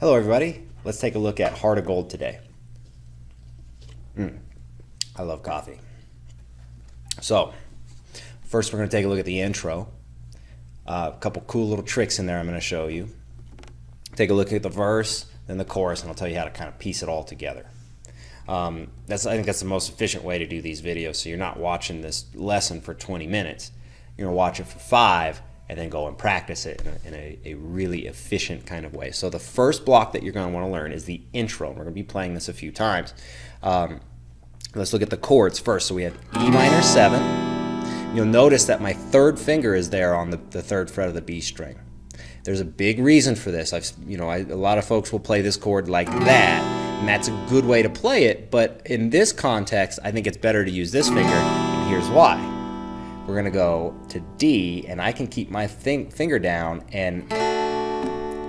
Hello everybody, let's take a look at Heart of Gold today. I love coffee. So, first we're going to take a look at the intro. A couple cool little tricks in there I'm going to show you. Take a look at the verse, then the chorus, and I'll tell you how to kind of piece it all together. I think that's the most efficient way to do these videos, so you're not watching this lesson for 20 minutes. You're going to watch it for 5 and then go and practice it in a really efficient kind of way. So the first block that you're going to want to learn is the intro. We're going to be playing this a few times. Let's look at the chords first. So we have E minor 7. You'll notice that my third finger is there on the 3rd fret of the B string. There's a big reason for this. A lot of folks will play this chord like that, and that's a good way to play it, but in this context, I think it's better to use this finger, and here's why. We're going to go to D, and I can keep my finger down, and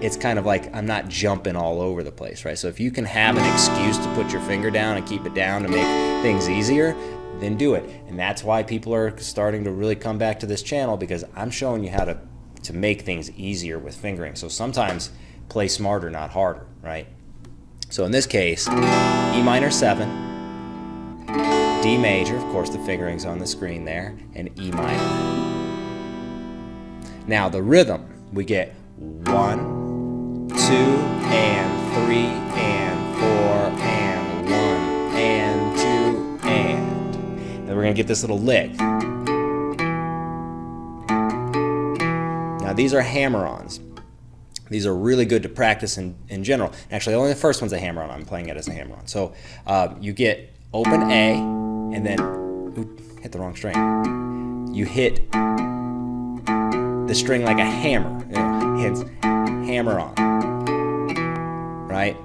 it's kind of like I'm not jumping all over the place, right? So if you can have an excuse to put your finger down and keep it down to make things easier, then do it. And that's why people are starting to really come back to this channel, because I'm showing you how to make things easier with fingering. So sometimes play smarter, not harder, right? So in this case, E minor 7, D major, of course the fingering's on the screen there, and E minor. Now the rhythm, we get 1, 2, and 3, and 4, and 1, and 2, and. Then we're going to get this little lick. Now these are hammer-ons. These are really good to practice in general. Actually, only the first one's a hammer-on. I'm playing it as a hammer-on. So you get open A, and then hit the wrong string. You hit the string like a hammer. Hence, hammer-on. Right?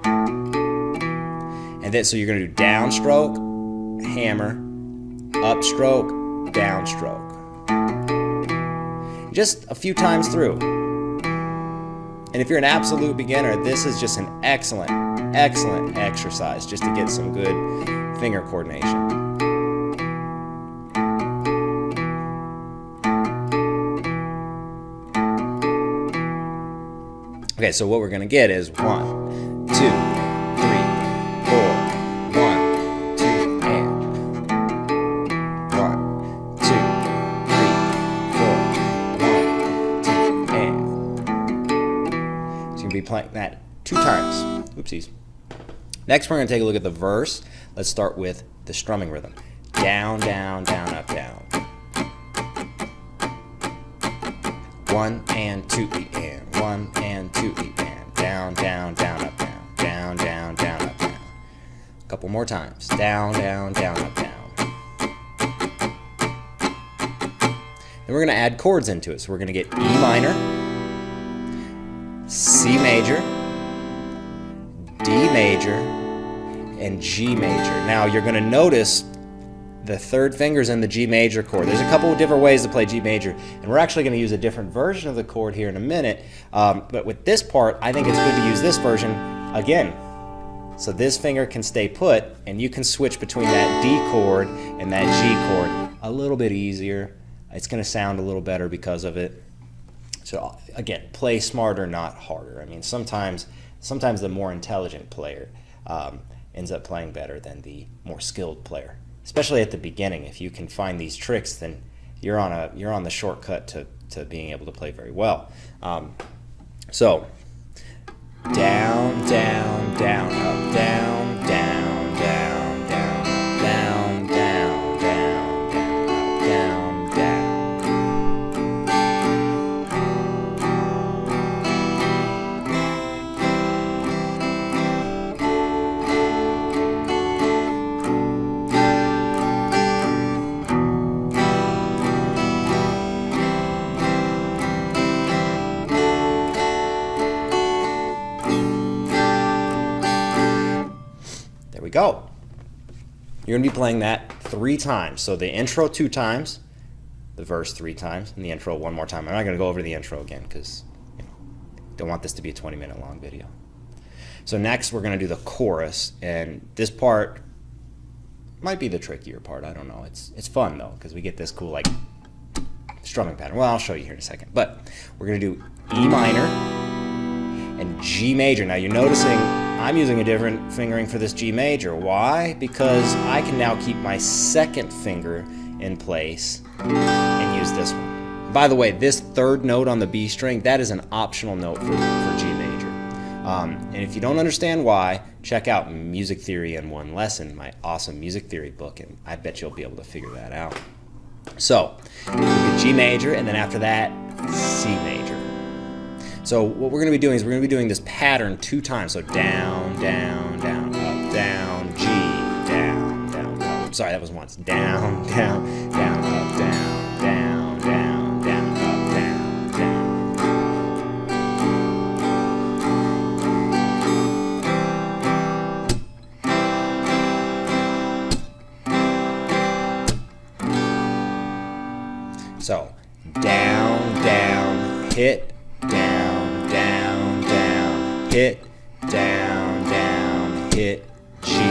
And then so you're going to do downstroke, hammer, upstroke, downstroke. Just a few times through. And if you're an absolute beginner, this is just an excellent exercise just to get some good finger coordination. Okay, so what we're going to get is 1, 2, 3, 4, 1, 2, and 1, 2, 3, 4, 1, 2, and. So you're going to be playing that 2 times. Oopsies. Next, we're going to take a look at the verse. Let's start with the strumming rhythm. Down, down, down, up, down. 1 and 2 E and 1 and 2 E and down, down, down, up, down, down, down, down, up, down. A couple more times. Down, down, down, up, down. Then we're going to add chords into it. So we're going to get E minor, C major, D major, and G major. Now you're going to notice the 3rd finger's in the G major chord. There's a couple of different ways to play G major, and we're actually going to use a different version of the chord here in a minute. But with this part, I think it's good to use this version again. So this finger can stay put, and you can switch between that D chord and that G chord a little bit easier. It's going to sound a little better because of it. So again, play smarter, not harder. I mean, sometimes the more intelligent player ends up playing better than the more skilled player. Especially at the beginning, if you can find these tricks, then you're on the shortcut to being able to play very well. So down, down, down, up, down, down, down, down, up, down, down, down, down, up, down, down. There we go. You're going to be playing that 3 times. So the intro 2 times, the verse 3 times, and the intro 1 more time. I'm not going to go over the intro again because don't want this to be a 20-minute long video. So next we're going to do the chorus, and this part might be the trickier part. I don't know. It's fun though because we get this cool like strumming pattern. Well, I'll show you here in a second. But we're going to do E minor, and G major. Now you're noticing I'm using a different fingering for this G major. Why? Because I can now keep my second finger in place and use this one. By the way, this third note on the B string, that is an optional note for G major. And if you don't understand why, check out Music Theory in One Lesson, my awesome music theory book, and I bet you'll be able to figure that out. So, we get G major, and then after that, C major. So what we're going to be doing is we're going to be doing this pattern 2 times. So down, down, down, up, down, G, down, down, up. Sorry, that was once. Down, down, down, up, down, down, down, down, up, down, down. So down, down, hit, down, down, down, hit, down, down, hit, G.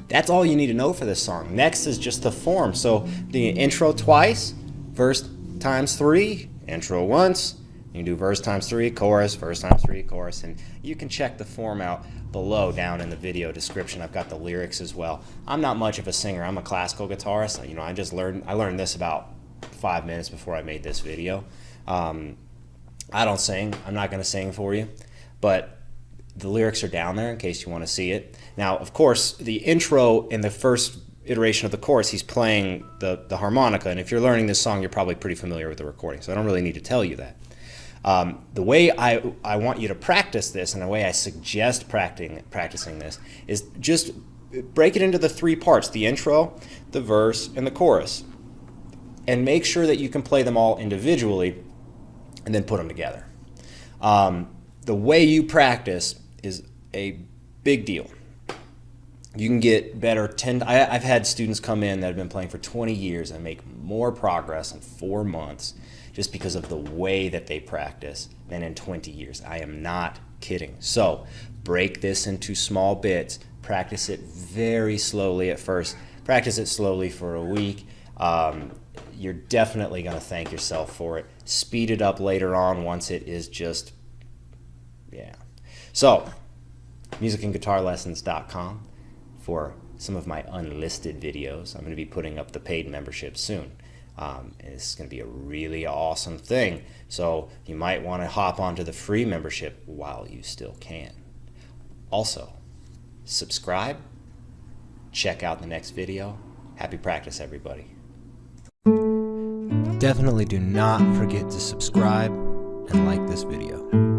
That's all you need to know for this song. Next is just the form. So the intro twice, verse times 3, intro once. You can do verse times 3, chorus, verse times 3, chorus, and you can check the form out below down in the video description. I've got the lyrics as well. I'm not much of a singer. I'm a classical guitarist. You know, I learned this about 5 minutes before I made this video. I don't sing. I'm not going to sing for you, but the lyrics are down there in case you want to see it. Now, of course, the intro in the first iteration of the chorus, he's playing the harmonica, and if you're learning this song, you're probably pretty familiar with the recording, so I don't really need to tell you that. The way I want you to practice this, and the way I suggest practicing this, is just break it into the 3 parts, the intro, the verse, and the chorus, and make sure that you can play them all individually, and then put them together. The way you practice is a big deal. You can get better. I've had students come in that have been playing for 20 years and make more progress in 4 months just because of the way that they practice than in 20 years. I am not kidding. So break this into small bits. Practice it very slowly at first. Practice it slowly for a week. You're definitely going to thank yourself for it. Speed it up later on once it is just, yeah. So, musicandguitarlessons.com for some of my unlisted videos. I'm going to be putting up the paid membership soon. And it's going to be a really awesome thing. So you might want to hop onto the free membership while you still can. Also, subscribe. Check out the next video. Happy practice, everybody. Definitely do not forget to subscribe and like this video.